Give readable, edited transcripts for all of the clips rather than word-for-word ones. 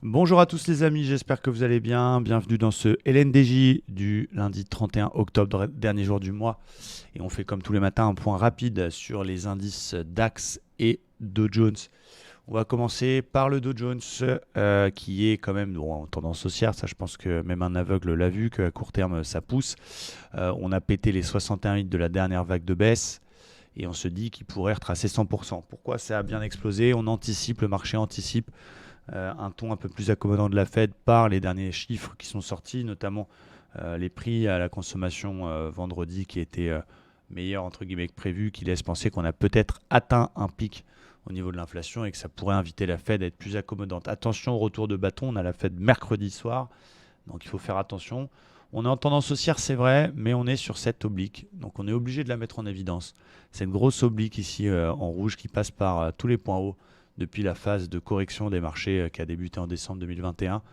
Bonjour à tous les amis, j'espère que vous allez bien. Bienvenue dans ce LNDJ du lundi 31 octobre, dernier jour du mois. Et on fait comme tous les matins un point rapide sur les indices DAX et Dow Jones. On va commencer par le Dow Jones qui est quand même en tendance haussière. Ça, je pense que même un aveugle l'a vu, qu'à court terme, ça pousse. On a pété les 61,8 de la dernière vague de baisse. Et on se dit qu'il pourrait retracer 100%. Pourquoi ça a bien explosé? On anticipe, le marché anticipe un ton un peu plus accommodant de la Fed par les derniers chiffres qui sont sortis, notamment les prix à la consommation vendredi qui étaient meilleurs entre guillemets que prévu, qui laissent penser qu'on a peut-être atteint un pic au niveau de l'inflation et que ça pourrait inviter la Fed à être plus accommodante. Attention au retour de bâton, on a la Fed mercredi soir, donc il faut faire attention. On est en tendance haussière, c'est vrai, mais on est sur cette oblique, donc on est obligé de la mettre en évidence. C'est une grosse oblique ici en rouge qui passe par tous les points hauts depuis la phase de correction des marchés qui a débuté en décembre 2021.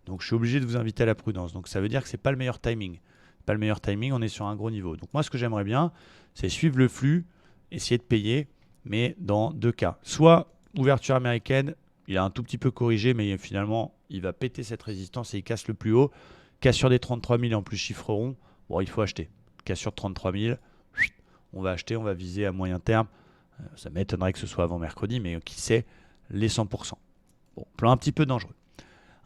Donc je suis obligé de vous inviter à la prudence. Donc ça veut dire que ce n'est pas le meilleur timing. Pas le meilleur timing, on est sur un gros niveau. Donc moi ce que j'aimerais bien, c'est suivre le flux, essayer de payer, mais dans deux cas. Soit ouverture américaine, il a un tout petit peu corrigé, mais finalement il va péter cette résistance et il casse le plus haut. Cassure des 33 000 en plus chiffre rond, bon il faut acheter. Cassure de 33 000, on va acheter, on va viser à moyen terme. Ça m'étonnerait que ce soit avant mercredi, mais qui sait, les 100%. Bon, plan un petit peu dangereux.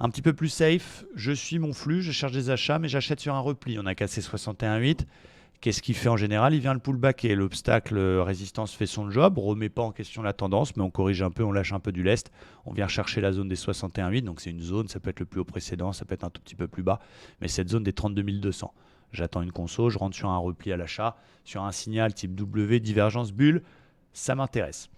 Un petit peu plus safe, je suis mon flux, je cherche des achats, mais j'achète sur un repli. On a cassé 61,8. Qu'est-ce qu'il fait en général? Il vient le pullback et l'obstacle résistance fait son job. On ne remet pas en question la tendance, mais on corrige un peu, on lâche un peu du lest. On vient chercher la zone des 61,8. Donc c'est une zone, ça peut être le plus haut précédent, ça peut être un tout petit peu plus bas. Mais cette zone des 32 200. J'attends une conso, je rentre sur un repli à l'achat, sur un signal type W, divergence bulle. Ça m'intéresse.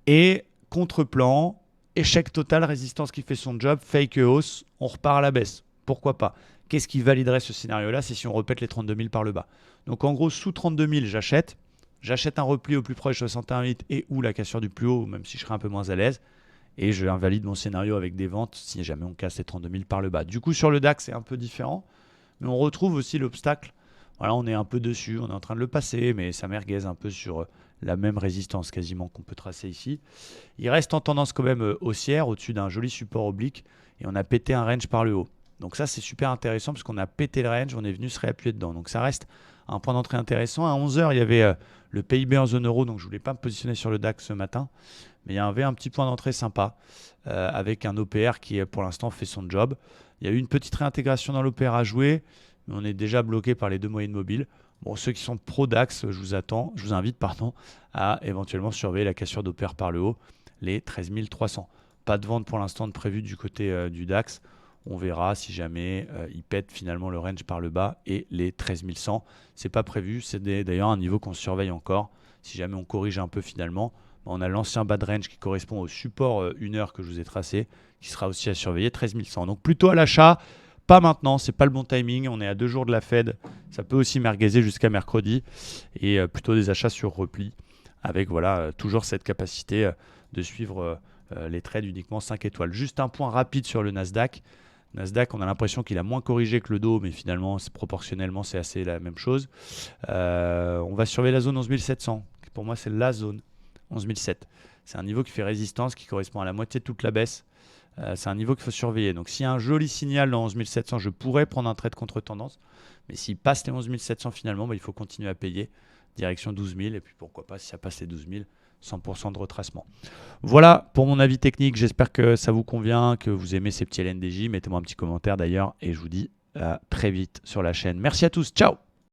Et contre-plan, échec total, résistance qui fait son job, fake hausse, on repart à la baisse. Pourquoi pas? Qu'est-ce qui validerait ce scénario-là? C'est si on répète les 32 000 par le bas. Donc en gros, sous 32 000, j'achète. J'achète un repli au plus proche de 61,8 et ou la cassure du plus haut, même si je serais un peu moins à l'aise. Et je invalide mon scénario avec des ventes si jamais on casse les 32 000 par le bas. Du coup, sur le DAX, c'est un peu différent. Mais on retrouve aussi l'obstacle. Voilà, on est un peu dessus, on est en train de le passer, mais ça merguez un peu sur la même résistance quasiment qu'on peut tracer ici. Il reste en tendance quand même haussière, au-dessus d'un joli support oblique, et on a pété un range par le haut. Donc ça, c'est super intéressant, parce qu'on a pété le range, on est venu se réappuyer dedans. Donc ça reste un point d'entrée intéressant. À 11 h, il y avait le PIB en zone euro, donc je ne voulais pas me positionner sur le DAX ce matin, mais il y avait un petit point d'entrée sympa, avec un OPR qui, pour l'instant, fait son job. Il y a eu une petite réintégration dans l'OPR à jouer, mais on est déjà bloqué par les deux moyennes mobiles. Bon, ceux qui sont pro-DAX, je vous invite à éventuellement surveiller la cassure d'OPR par le haut, les 13 300. Pas de vente pour l'instant de prévu du côté du DAX. On verra si jamais il pète finalement le range par le bas et les 13 100. C'est pas prévu, c'est d'ailleurs un niveau qu'on surveille encore. Si jamais on corrige un peu finalement, on a l'ancien bas de range qui correspond au support 1 heure que je vous ai tracé, qui sera aussi à surveiller, 13 100. Donc plutôt à l'achat. Pas maintenant, c'est pas le bon timing. On est à 2 jours de la Fed. Ça peut aussi merguezer jusqu'à mercredi. Et plutôt des achats sur repli. Avec voilà, toujours cette capacité de suivre les trades uniquement 5 étoiles. Juste un point rapide sur le Nasdaq. Nasdaq, on a l'impression qu'il a moins corrigé que le Dow, mais finalement, proportionnellement, c'est assez la même chose. On va surveiller la zone 11 700. Pour moi, c'est la zone 11 700. C'est un niveau qui fait résistance, qui correspond à la moitié de toute la baisse. C'est un niveau qu'il faut surveiller. Donc s'il y a un joli signal dans 11 700, je pourrais prendre un trade contre tendance. Mais s'il passe les 11 700 finalement, il faut continuer à payer. Direction 12 000. Et puis pourquoi pas, si ça passe les 12 000, 100% de retracement. Voilà pour mon avis technique. J'espère que ça vous convient, que vous aimez ces petits LNDJ. Mettez-moi un petit commentaire d'ailleurs. Et je vous dis à très vite sur la chaîne. Merci à tous. Ciao!